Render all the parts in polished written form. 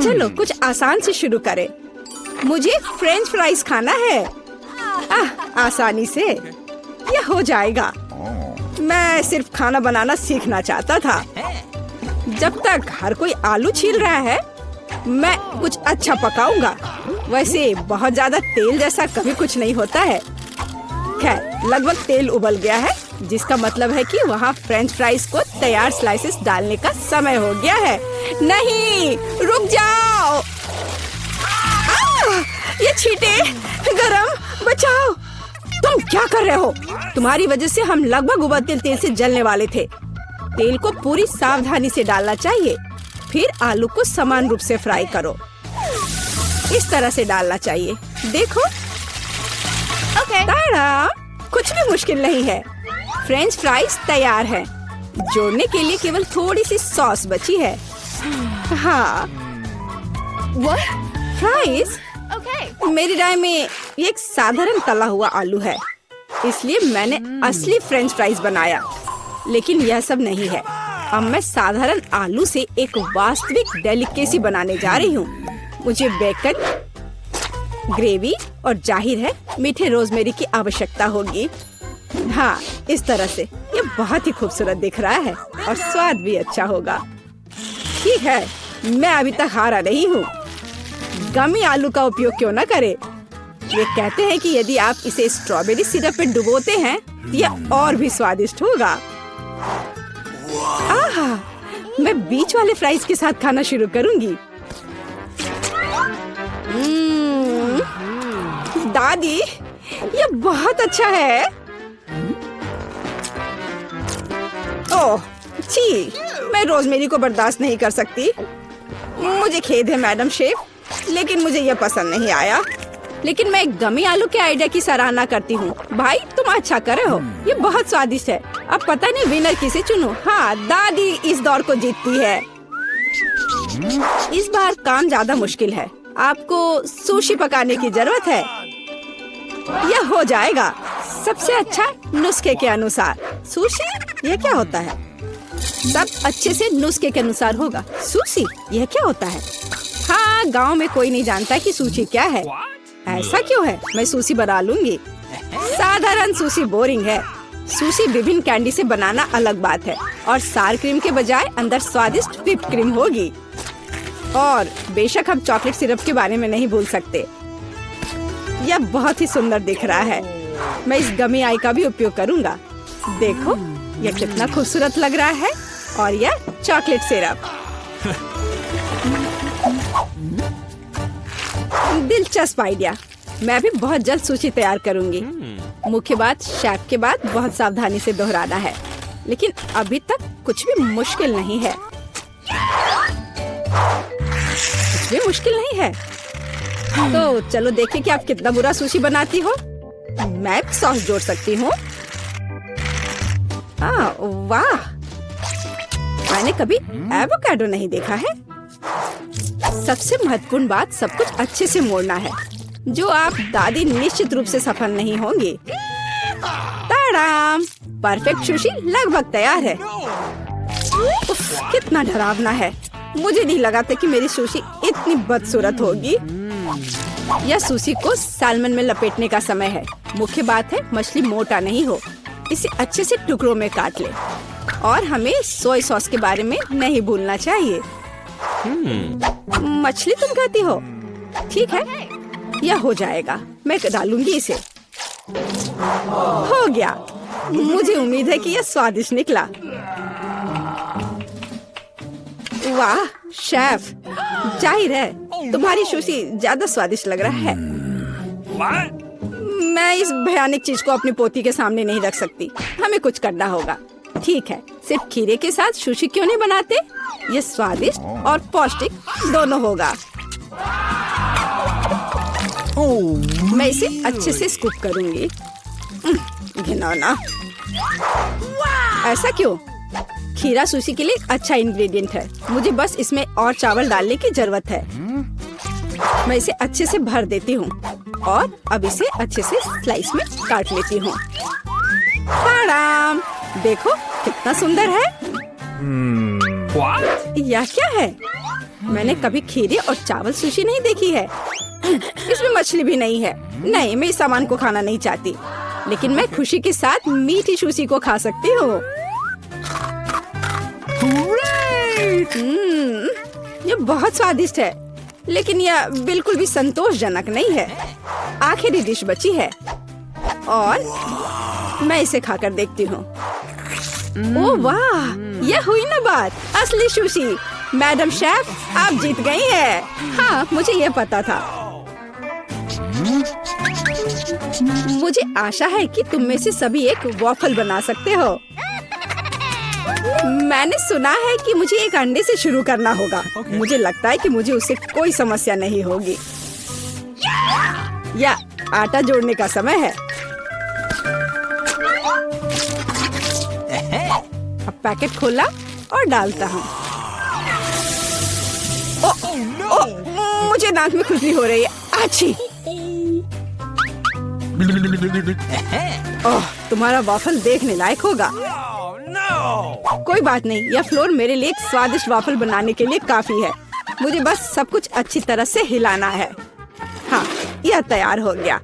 चलो कुछ आसान से शुरू करें। मुझे फ्रेंच फ्राइज खाना है। आसानी से यह हो जाएगा। मैं सिर्फ खाना बनाना सीखना चाहता था। जब तक हर कोई आलू छील रहा है, मैं कुछ अच्छा पकाऊंगा। वैसे बहुत ज्यादा तेल जैसा कभी कुछ नहीं होता है। खैर, लगभग तेल उबल गया है, जिसका मतलब है कि वहाँ फ्रेंच फ्राइज को तैयार स्लाइसेस डालने का समय हो गया है। नहीं, रुक जाओ। ये छींटे, गरम, बचाओ। तुम क्या कर रहे हो? तुम्हारी वजह से हम लगभग उबलते तेल से जलने वाले थे। तेल को पूरी सावधानी से डालना चाहिए। फिर आलू को समान रूप से फ्राई करो। इस तरह से डालना चाहिए। देखो, ताड़ा, कुछ भी मुश्किल नहीं है। फ्रेंच फ्राइज तैयार है। जोड़ने के लिए केवल थोड़ी सी सॉस बची है। हाँ, फ्राइज? मेरी राय में ये एक साधारण तला हुआ आलू है, इसलिए मैंने असली फ्रेंच फ्राइज बनाया। लेकिन यह सब नहीं है। अब मैं साधारण आलू से एक वास्तविक डेलिकेसी बनाने जा रही हूँ। मुझे बेकन, ग्रेवी और जाहिर है मीठे रोजमेरी की आवश्यकता होगी। हाँ, इस तरह से ये बहुत ही खूबसूरत दिख रहा है और स्वाद भी अच्छा होगा। ठीक है, मैं अभी तक हारा नहीं हूँ। गमी आलू का उपयोग क्यों न करें? ये कहते हैं कि यदि आप इसे स्ट्रॉबेरी सिरप में डुबोते हैं तो यह और भी स्वादिष्ट होगा। आहा, मैं बीच वाले फ्राइज के साथ खाना शुरू करूंगी। दादी, ये बहुत अच्छा है। ओह, छी, मैं रोजमेरी को बर्दाश्त नहीं कर सकती। मुझे खेद है मैडम शेफ, लेकिन मुझे यह पसंद नहीं आया। लेकिन मैं गमी आलू के आइडिया की सराहना करती हूँ। भाई, तुम अच्छा कर रहे हो। ये बहुत स्वादिष्ट है। अब पता नहीं विनर किसे चुनूं। हाँ, दादी इस दौर को जीतती है। इस बार काम ज्यादा मुश्किल है। आपको सुशी पकाने की जरूरत है। यह हो जाएगा सबसे अच्छा नुस्खे के अनुसार। सुशी? यह क्या होता है? सब अच्छे से नुस्खे के अनुसार होगा। सुशी? यह क्या होता है? हाँ, गांव में कोई नहीं जानता कि सुशी क्या है। ऐसा क्यों है? मैं सुशी बना लूंगी। साधारण सुशी बोरिंग है। सुशी विभिन्न कैंडी से बनाना अलग बात है, और सार क्रीम के बजाय अंदर स्वादिष्ट व्हिप्ड क्रीम होगी। और बेशक हम चॉकलेट सिरप के बारे में नहीं भूल सकते। यह बहुत ही सुंदर दिख रहा है। मैं इस गमी आई का भी उपयोग करूंगा। देखो, यह कितना खूबसूरत लग रहा है। और यह चॉकलेट सिरप। दिलचस्प आइडिया। मैं भी बहुत जल्द सूची तैयार करूंगी। मुख्य बात शेफ के बाद बहुत सावधानी से दोहराना है। लेकिन अभी तक कुछ भी मुश्किल नहीं है। कुछ भी मुश्किल नहीं है। तो चलो देखें कि आप कितना बुरा सुशी बनाती हो। मैं सॉस जोड़ सकती हूँ। वाह, मैंने कभी एवोकाडो नहीं देखा है। सबसे महत्वपूर्ण बात, सब कुछ अच्छे से मोड़ना है, जो आप दादी निश्चित रूप से सफल नहीं होंगे। ताड़ाम, परफेक्ट सुशी लगभग तैयार है। उफ, कितना डरावना है। मुझे नहीं लगा था कि मेरी सुशी इतनी बदसूरत होगी। यह सुशी को सालमन में लपेटने का समय है। मुख्य बात है मछली मोटा नहीं हो। इसे अच्छे से टुकड़ों में काट ले। और हमें सोया सॉस के बारे में नहीं भूलना चाहिए। मछली तुम खाती हो? ठीक है, यह हो जाएगा। मैं डालूंगी इसे। हो गया। मुझे उम्मीद है कि यह स्वादिष्ट निकला। वाह शेफ, जाहिर है तुम्हारी सुशी ज्यादा स्वादिष्ट लग रहा है। मैं इस भयानक चीज को अपनी पोती के सामने नहीं रख सकती। हमें कुछ करना होगा। ठीक है, सिर्फ खीरे के साथ सुशी क्यों नहीं बनाते? ये स्वादिष्ट और पौष्टिक दोनों होगा। मैं इसे अच्छे से स्कूप करूंगी। घिनौना। ऐसा क्यों? खीरा सुशी के लिए अच्छा इंग्रेडिएंट है। मुझे बस इसमें और चावल डालने की जरूरत है। मैं इसे अच्छे से भर देती हूँ और अब इसे अच्छे से स्लाइस में काट लेती हूँ। देखो कितना सुंदर है। यह क्या है? मैंने कभी खीरे और चावल सुशी नहीं देखी है। इसमें मछली भी नहीं है। नहीं, मैं इस सामान को खाना नहीं चाहती, लेकिन मैं खुशी के साथ मीठी सुशी को खा सकती हूँ। ये बहुत स्वादिष्ट है, लेकिन यह बिल्कुल भी संतोषजनक नहीं है। आखिरी डिश बची है और मैं इसे खाकर देखती हूँ। ओह वाह, यह हुई ना बात, असली सुशी। मैडम शेफ, आप जीत गई हैं। हाँ, मुझे यह पता था। मुझे आशा है कि तुम में से सभी एक वॉफल बना सकते हो। मैंने सुना है कि मुझे एक अंडे से शुरू करना होगा। मुझे लगता है कि मुझे उससे कोई समस्या नहीं होगी। या आटा जोड़ने का समय है। अब पैकेट खोला और डालता हूँ। मुझे नाक में खुजली हो रही है। आछी। ओह, तुम्हारा वॉफल देखने लायक होगा। कोई बात नहीं, यह फ्लोर मेरे लिए एक स्वादिष्ट वॉफल बनाने के लिए काफी है। मुझे बस सब कुछ अच्छी तरह से हिलाना है। हाँ, यह तैयार हो गया।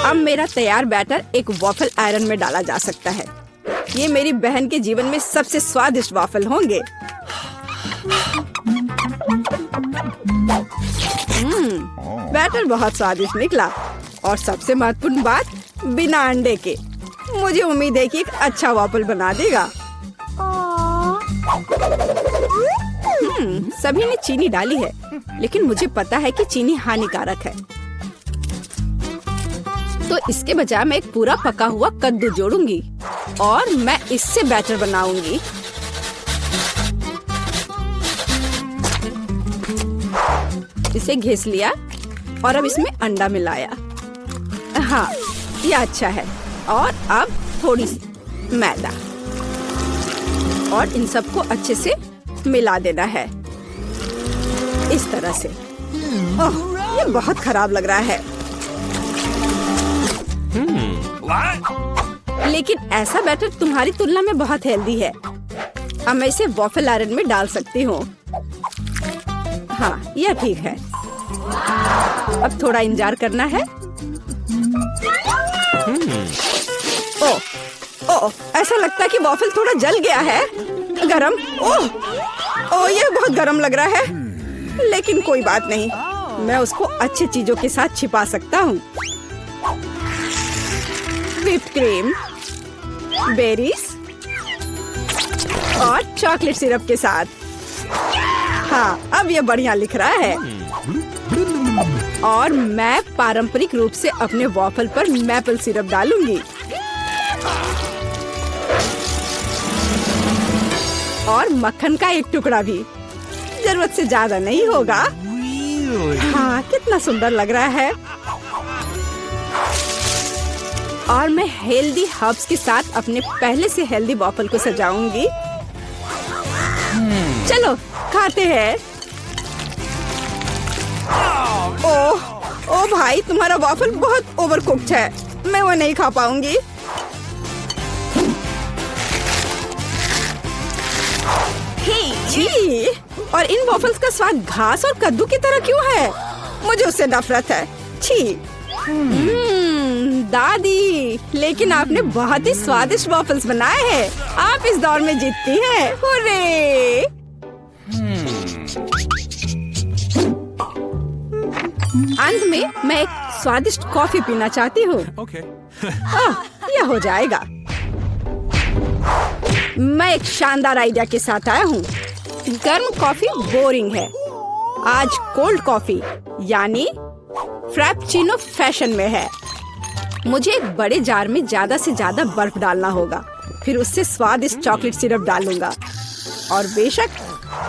अब मेरा तैयार बैटर एक वॉफल आयरन में डाला जा सकता है। ये मेरी बहन के जीवन में सबसे स्वादिष्ट वॉफल होंगे। बैटर बहुत स्वादिष्ट निकला और सबसे महत्वपूर्ण बात, बिना अंडे के। मुझे उम्मीद है कि एक अच्छा वॉफल बना देगा। सभी ने चीनी डाली है, लेकिन मुझे पता है कि चीनी हानिकारक है। तो इसके बजाय मैं एक पूरा पका हुआ कद्दू जोड़ूंगी और मैं इससे बैटर बनाऊंगी। इसे घिस लिया और अब इसमें अंडा मिलाया। हाँ, ये अच्छा है। और अब थोड़ी सी मैदा और इन सबको अच्छे से मिला देना है, इस तरह से। ओह, ये बहुत खराब लग रहा है। लेकिन ऐसा बैटर तुम्हारी तुलना में बहुत हेल्दी है। अब मैं इसे वॉफल आयरन में डाल सकती हूँ। हाँ, यह ठीक है। अब थोड़ा इंतजार करना है। ओह, ऐसा लगता है कि वॉफल थोड़ा जल गया है। गरम। ओह, यह बहुत गरम लग रहा है, लेकिन कोई बात नहीं, मैं उसको अच्छी चीजों के साथ छिपा सकता हूँ। व्हिप्ड क्रीम, बेरीज और चॉकलेट सिरप के साथ। हाँ, अब ये बढ़िया लिख रहा है। और मैं पारंपरिक रूप से अपने वॉफल पर मैपल सिरप डालूंगी और मक्खन का एक टुकड़ा भी। जरूरत से ज्यादा नहीं होगा। हाँ, कितना सुंदर लग रहा है। और मैं हेल्दी हर्ब्स के साथ अपने पहले से हेल्दी वॉफल को सजाऊंगी। चलो खाते हैं। ओह भाई, तुम्हारा वॉफल बहुत ओवरकुक्ड है। मैं वो नहीं खा पाऊंगी। छी, और इन वॉफल्स का स्वाद घास और कद्दू की तरह क्यों है? मुझे उससे नफरत है। छी। दादी, लेकिन आपने बहुत ही स्वादिष्ट वॉफल्स बनाए हैं। आप इस दौर में जीतती हैं। हुर्रे! अंत में मैं एक स्वादिष्ट कॉफी पीना चाहती हूँ। यह हो जाएगा। मैं एक शानदार आइडिया के साथ आया हूँ। गर्म कॉफी बोरिंग है। आज कोल्ड कॉफी यानी फ्रैप्पुचिनो फैशन में है। मुझे एक बड़े जार में ज्यादा से ज्यादा बर्फ डालना होगा, फिर उससे स्वादिष्ट चॉकलेट सिरप डालूंगा। और बेशक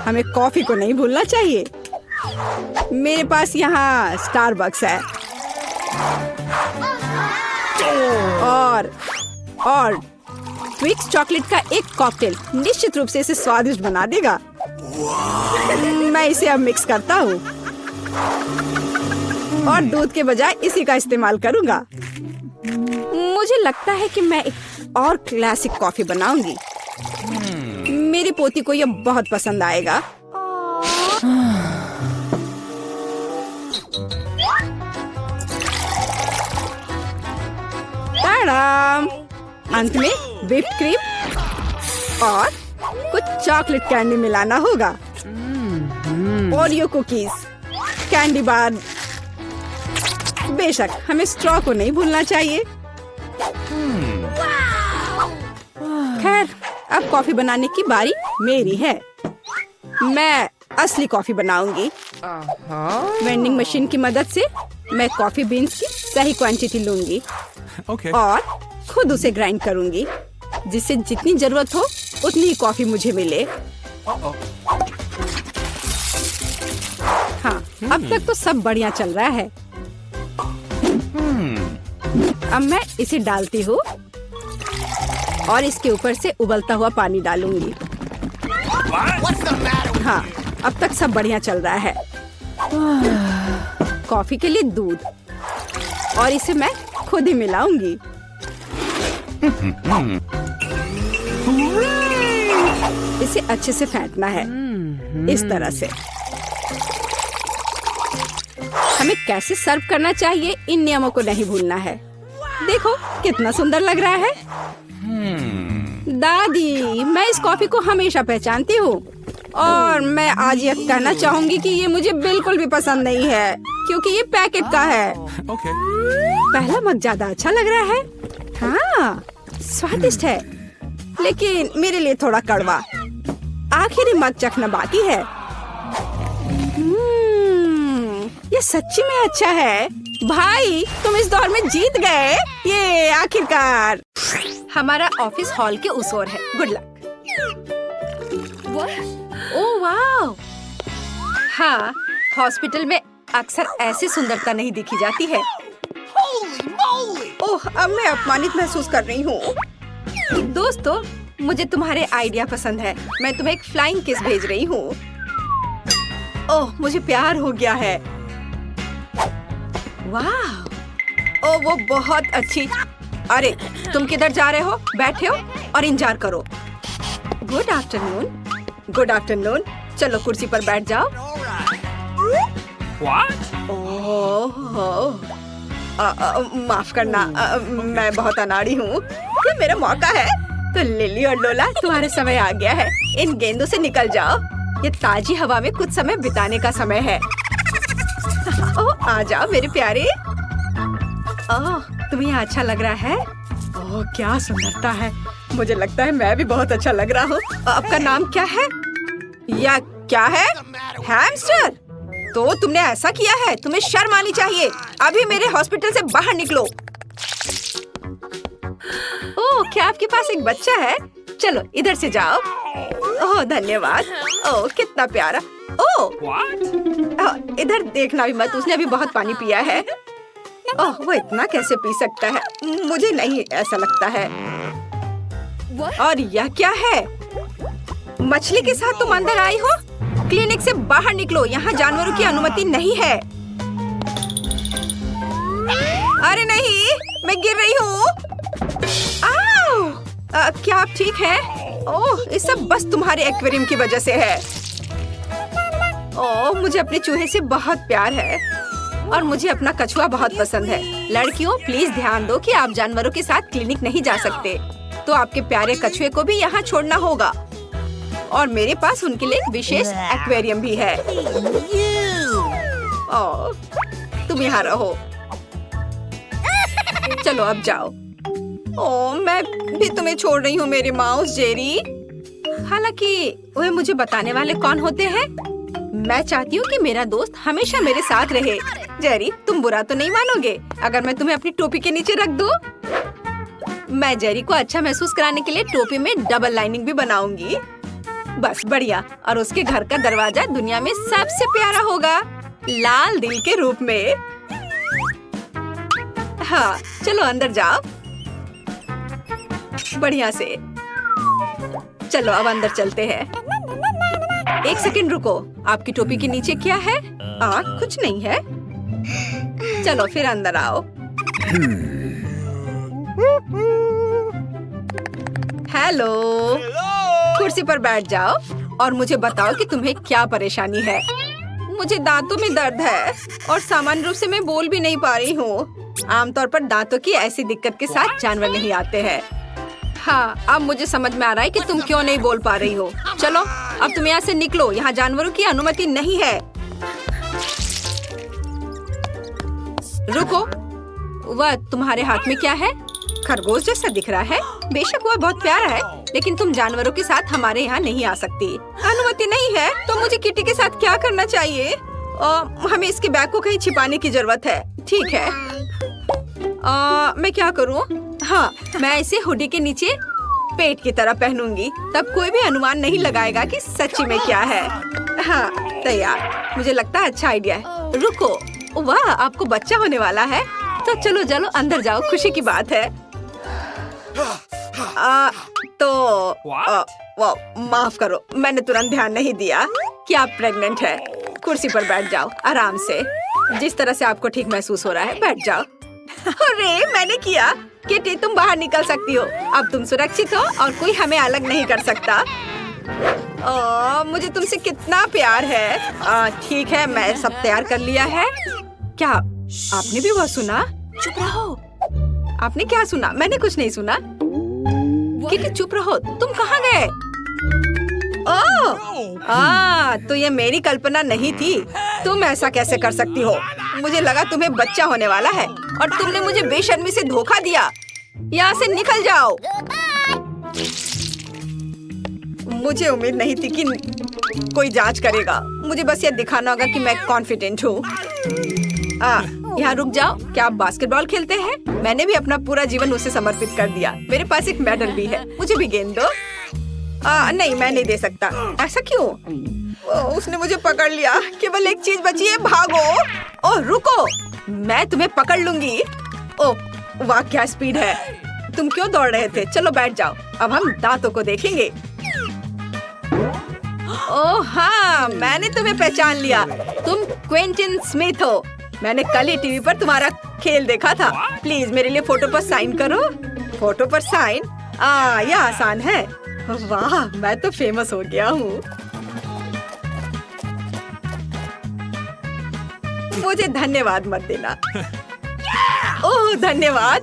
हमें कॉफी को नहीं भूलना चाहिए। मेरे पास यहाँ स्टारबक्स है और ट्विक्स चॉकलेट का एक कॉकटेल निश्चित रूप से इसे स्वादिष्ट बना देगा। मैं इसे अब मिक्स करता हूँ और दूध के बजाय इसी का इस्तेमाल करूँगा। मुझे लगता है कि मैं एक और क्लासिक कॉफी बनाऊंगी। पोती को ये बहुत पसंद आएगा। ताड़ाम! अंत में व्हिप्ड क्रीम और कुछ चॉकलेट कैंडी मिलाना होगा। Oreo cookies, candy bar. बेशक हमें स्ट्रॉ को नहीं भूलना चाहिए। खैर, अब कॉफी बनाने की बारी मेरी है। मैं असली कॉफी बनाऊंगी। वेंडिंग मशीन की मदद से मैं कॉफी बीन्स की सही क्वांटिटी लूंगी और खुद उसे ग्राइंड करूंगी, जिससे जितनी जरूरत हो उतनी ही कॉफी मुझे मिले। हाँ, अब तक तो सब बढ़िया चल रहा है। अब मैं इसे डालती हूँ और इसके ऊपर से उबलता हुआ पानी डालूंगी। हाँ, अब तक सब बढ़िया चल रहा है। कॉफी के लिए दूध और इसे मैं खुद ही मिलाऊंगी। इसे अच्छे से फेंटना है, इस तरह से। हमें कैसे सर्व करना चाहिए, इन नियमों को नहीं भूलना है। देखो कितना सुंदर लग रहा है। दादी, मैं इस कॉफी को हमेशा पहचानती हूँ और मैं आज ये कहना चाहूंगी कि ये मुझे बिल्कुल भी पसंद नहीं है, क्योंकि ये पैकेट का है। पहला मग ज्यादा अच्छा लग रहा है। हाँ, स्वादिष्ट है, लेकिन मेरे लिए थोड़ा कड़वा। आखिरी मग चखना बाकी है। ये सच्ची में अच्छा है। भाई, तुम इस दौर में जीत गए। ये आखिरकार हमारा ऑफिस हॉल के उस ओर है। Good luck. ओह वाह! हाँ, हॉस्पिटल में अक्सर ऐसी सुंदरता नहीं दिखी जाती है। ओह, अब मैं अपमानित महसूस कर रही हूँ। दोस्तों, मुझे तुम्हारे आइडिया पसंद है। मैं तुम्हें एक फ्लाइंग किस भेज रही हूँ। ओह, मुझे प्यार हो गया है। वाह! ओह, वो बहुत अच्छी। अरे, तुम किधर जा रहे हो? बैठे हो और इंतजार करो। Good afternoon. Good afternoon. चलो कुर्सी पर बैठ जाओ। ओह, माफ करना, मैं बहुत अनाड़ी हूँ। ये मेरा मौका है। तो लिली और लोला, तुम्हारा समय आ गया है। इन गेंदों से निकल जाओ। ये ताजी हवा में कुछ समय बिताने का समय है। ओह, आ जाओ मेरे प्यारे। ओह, तुम्हें यहाँ अच्छा लग रहा है? ओह, क्या सुंदरता है। मुझे लगता है मैं भी बहुत अच्छा लग रहा हूँ। आपका नाम क्या है? या क्या है? हैमस्टर? तो तुमने ऐसा किया है? तुम्हें शर्म आनी चाहिए। अभी मेरे हॉस्पिटल से बाहर निकलो। ओह, क्या आपके पास एक बच्चा है? चलो इधर से जाओ। ओह, धन्यवाद। ओह, कितना प्यारा। ओह, इधर देखना भी मत, उसने अभी बहुत पानी पिया है। ओह, वो इतना कैसे पी सकता है? मुझे नहीं ऐसा लगता है। और यह क्या है? मछली के साथ तुम अंदर आई हो? क्लिनिक से बाहर निकलो, यहाँ जानवरों की अनुमति नहीं है। अरे नहीं, मैं गिर रही हूँ। क्या आप ठीक हैं? ओह, ये सब बस तुम्हारे एक्वेरियम की वजह से है। ओह, मुझे अपने चूहे से बहुत प्यार है और मुझे अपना कछुआ बहुत पसंद है। लड़कियों, प्लीज ध्यान दो कि आप जानवरों के साथ क्लिनिक नहीं जा सकते। तो आपके प्यारे कछुए को भी यहाँ छोड़ना होगा। और मेरे पास उनके लिए एक विशेष एक्वेरियम भी है। ओह, तुम यहाँ रहो। चलो अब जाओ। ओह, मैं भी तुम्हें छोड़ रही हूँ मेरे माउस जेरी। हालांकि वह मुझे बताने वाले कौन होते हैं? मैं चाहती हूँ कि मेरा दोस्त हमेशा मेरे साथ रहे। जेरी, तुम बुरा तो नहीं मानोगे अगर मैं तुम्हें अपनी टोपी के नीचे रख दूँ? मैं जेरी को अच्छा महसूस कराने के लिए टोपी में डबल लाइनिंग भी बनाऊंगी। बस बढ़िया। और उसके घर का दरवाजा दुनिया में सबसे प्यारा होगा, लाल दिल के रूप में। हाँ, चलो अंदर जाओ। बढ़िया से। चलो अब अंदर चलते हैं। एक सेकंड रुको, आपकी टोपी के नीचे क्या है? कुछ नहीं है। चलो फिर अंदर आओ। हेलो, कुर्सी पर बैठ जाओ और मुझे बताओ कि तुम्हें क्या परेशानी है। मुझे दांतों में दर्द है और सामान्य रूप से मैं बोल भी नहीं पा रही हूँ। आमतौर पर दांतों की ऐसी दिक्कत के साथ जानवर नहीं आते हैं। हाँ, अब मुझे समझ में आ रहा है कि तुम क्यों नहीं बोल पा रही हो। चलो अब तुम यहाँ से निकलो, यहाँ जानवरों की अनुमति नहीं है। रुको, वह तुम्हारे हाथ में क्या है? खरगोश जैसा दिख रहा है। बेशक वह बहुत प्यारा है, लेकिन तुम जानवरों के साथ हमारे यहाँ नहीं आ सकती। अनुमति नहीं है तो मुझे किटी के साथ क्या करना चाहिए? हमें इसके बैग को कहीं छिपाने की जरूरत है। ठीक है, मैं क्या करूँ? हाँ, मैं इसे हुडी के नीचे पेट की तरह पहनूंगी, तब कोई भी अनुमान नहीं लगाएगा कि सच्ची में क्या है। हाँ, तैयार। मुझे लगता है अच्छा आइडिया है। रुको, वाह, आपको बच्चा होने वाला है। तो चलो चलो अंदर जाओ, खुशी की बात है। माफ करो, मैंने तुरंत ध्यान नहीं दिया कि आप प्रेग्नेंट है। कुर्सी पर बैठ जाओ आराम से, जिस तरह से आपको ठीक महसूस हो रहा है, बैठ जाओ। अरे मैंने किया। किटी, तुम बाहर निकल सकती हो। अब तुम सुरक्षित हो और कोई हमें अलग नहीं कर सकता। मुझे तुमसे कितना प्यार है। ठीक है, मैं सब तैयार कर लिया है। क्या आपने भी वह सुना? चुप रहो। आपने क्या सुना? मैंने कुछ नहीं सुना। किटी चुप रहो, तुम कहाँ गए? तो ये मेरी कल्पना नहीं थी। तुम ऐसा कैसे कर सकती हो? मुझे लगा तुम्हें बच्चा होने वाला है और तुमने मुझे बेशर्मी से धोखा दिया। यहाँ से निकल जाओ। मुझे उम्मीद नहीं थी कि कोई जांच करेगा। मुझे बस ये दिखाना होगा कि मैं कॉन्फिडेंट हूँ। यहाँ रुक जाओ। क्या आप बास्केटबॉल खेलते हैं? मैंने भी अपना पूरा जीवन उसे समर्पित कर दिया। मेरे पास एक मेडल भी है। मुझे भी गेंद दो। नहीं, मैं नहीं दे सकता। ऐसा क्यों? उसने मुझे पकड़ लिया। केवल एक चीज बची है, भागो। ओह रुको, मैं तुम्हें पकड़ लूंगी। ओह वाह, क्या स्पीड है। तुम क्यों दौड़ रहे थे? चलो बैठ जाओ, अब हम दांतों को देखेंगे। ओह हाँ, मैंने तुम्हें पहचान लिया। तुम क्विंटन स्मिथ हो। मैंने कल ही टीवी पर तुम्हारा खेल देखा था। प्लीज मेरे लिए फोटो पर साइन करो। फोटो पर साइन? यह आसान है। वाह, मैं तो फेमस हो गया हूँ। मुझे धन्यवाद मत देना। ओह धन्यवाद।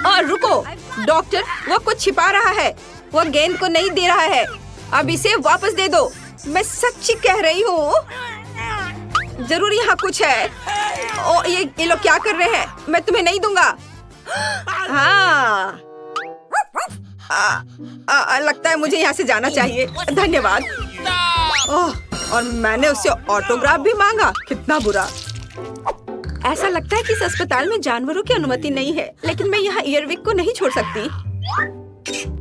और रुको, डॉक्टर, वह कुछ छिपा रहा है। वह गेंद को नहीं दे रहा है। अब इसे वापस दे दो। मैं सच्ची कह रही हूँ। जरूर यहाँ कुछ है। ओ ये लोग क्या कर रहे हैं? मैं तुम्हें नहीं दूंगा। हाँ, लगता है मुझे यहाँ से जाना चाहिए। धन्यवाद। ओह, और मैंने उससे ऑटोग्राफ भी मांगा। कितना बुरा। ऐसा लगता है कि इस अस्पताल में जानवरों की अनुमति नहीं है, लेकिन मैं यहाँ ईयरविक को नहीं छोड़ सकती।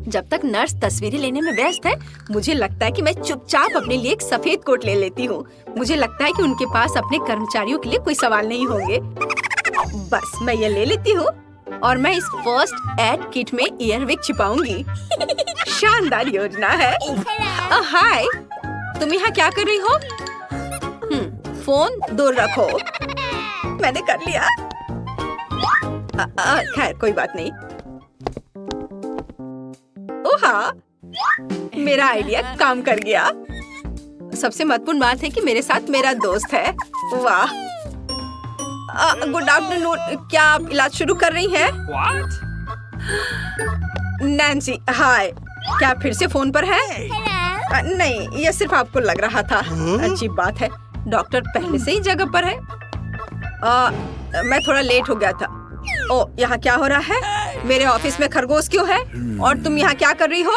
जब तक नर्स तस्वीरें लेने में व्यस्त है, मुझे लगता है कि मैं चुपचाप अपने लिए एक सफेद कोट ले लेती हूँ। मुझे लगता है कि उनके पास अपने कर्मचारियों के लिए कोई सवाल नहीं होंगे। बस मैं ये ले लेती हूँ और मैं इस फर्स्ट एड किट में ईयरविक छिपाऊंगी। शानदार योजना है। हाय, तुम यहाँ क्या कर रही हो? फोन दूर रखो। मैंने कर लिया। खैर कोई बात नहीं। ओह हाँ, मेरा आइडिया काम कर गया। सबसे महत्वपूर्ण बात है कि मेरे साथ मेरा दोस्त है। वाह। Good afternoon. क्या आप इलाज शुरू कर रही हैं? नैन्सी, हाय। क्या आप फिर से फोन पर हैं? नहीं, यह सिर्फ आपको लग रहा था। अच्छी बात है, डॉक्टर पहले से ही जगह पर है। मैं थोड़ा लेट हो गया था। ओ, यहाँ क्या हो रहा है? मेरे ऑफिस में खरगोश क्यों है? और तुम यहाँ क्या कर रही हो?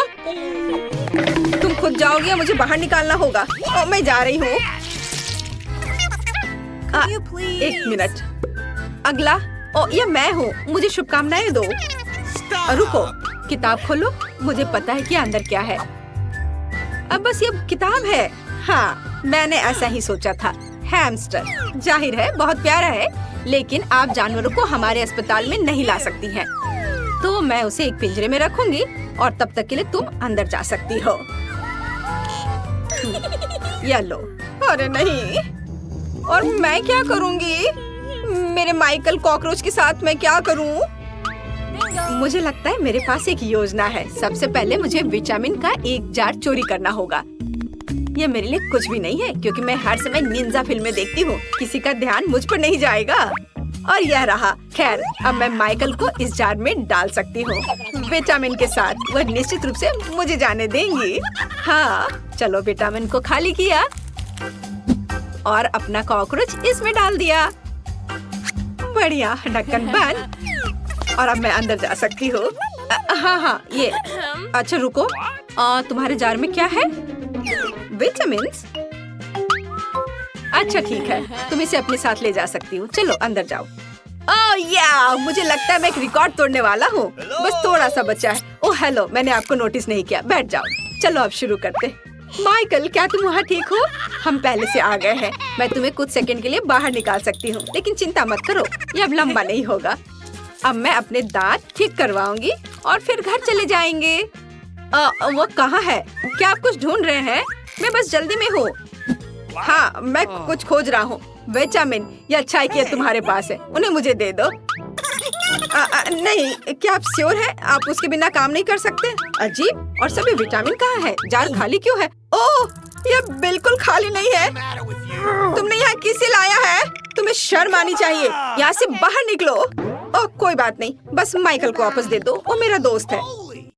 तुम खुद जाओगी या मुझे बाहर निकालना होगा? ओ, मैं जा रही हूँ। एक मिनट। अगला। ओ, ये मैं हूँ। मुझे शुभकामनाएं दो। रुको, किताब खोलो। मुझे पता है कि अंदर क्या है। अब बस ये किताब है। हाँ, मैंने ऐसा ही सोचा था। हैमस्टर, जाहिर है बहुत प्यारा है, लेकिन आप जानवरों को हमारे अस्पताल में नहीं ला सकती हैं। तो मैं उसे एक पिंजरे में रखूंगी और तब तक के लिए तुम अंदर जा सकती हो। या लो। अरे नहीं, और मैं क्या करूंगी? मेरे माइकल कॉकरोच के साथ मैं क्या करूं? मुझे लगता है मेरे पास एक योजना है। सबसे पहले मुझे विटामिन का एक जार चोरी करना होगा। ये मेरे लिए कुछ भी नहीं है क्योंकि मैं हर समय निंजा फिल्में देखती हूँ। किसी का ध्यान मुझ पर नहीं जाएगा। और यह रहा। खैर, अब मैं माइकल को इस जार में डाल सकती हूँ विटामिन के साथ। वह निश्चित रूप से मुझे जाने देंगी। हाँ, चलो विटामिन को खाली किया और अपना कॉकरोच इसमें डाल दिया। बढ़िया, ढक्कन बंद। और अब मैं अंदर जा सकती हूँ। हाँ, ये अच्छा रुको। तुम्हारे जार में क्या है? विटामिन्स? अच्छा ठीक है, तुम इसे अपने साथ ले जा सकती हो। चलो अंदर जाओ। ओह मुझे लगता है मैं एक रिकॉर्ड तोड़ने वाला हूँ। बस थोड़ा सा बचा है। ओह हेलो, मैंने आपको नोटिस नहीं किया। बैठ जाओ। चलो अब शुरू करते। माइकल, क्या तुम वहाँ ठीक हो? हम पहले से आ गए हैं। मैं तुम्हें कुछ सेकंड के लिए बाहर निकाल सकती हूँ, लेकिन चिंता मत करो, ये अब लंबा नहीं होगा। अब मैं अपने दांत ठीक करवाऊंगी और फिर घर चले जाएंगे। वो कहाँ है? क्या आप कुछ ढूंढ रहे हैं? मैं बस जल्दी में हूँ। हाँ, मैं कुछ खोज रहा हूँ। विटामिन, ये अच्छा है कि तुम्हारे पास है। उन्हें मुझे दे दो। नहीं, क्या आप श्योर हैं? आप उसके बिना काम नहीं कर सकते? अजीब, और सभी विटामिन कहाँ है? जार खाली क्यों है? ओह, ये बिल्कुल खाली नहीं है। तुमने यहाँ किसे लाया है? तुम्हें शर्म आनी चाहिए। यहाँ से बाहर निकलो। ओह, कोई बात नहीं, बस माइकल को वापस दे दो। वो मेरा दोस्त है।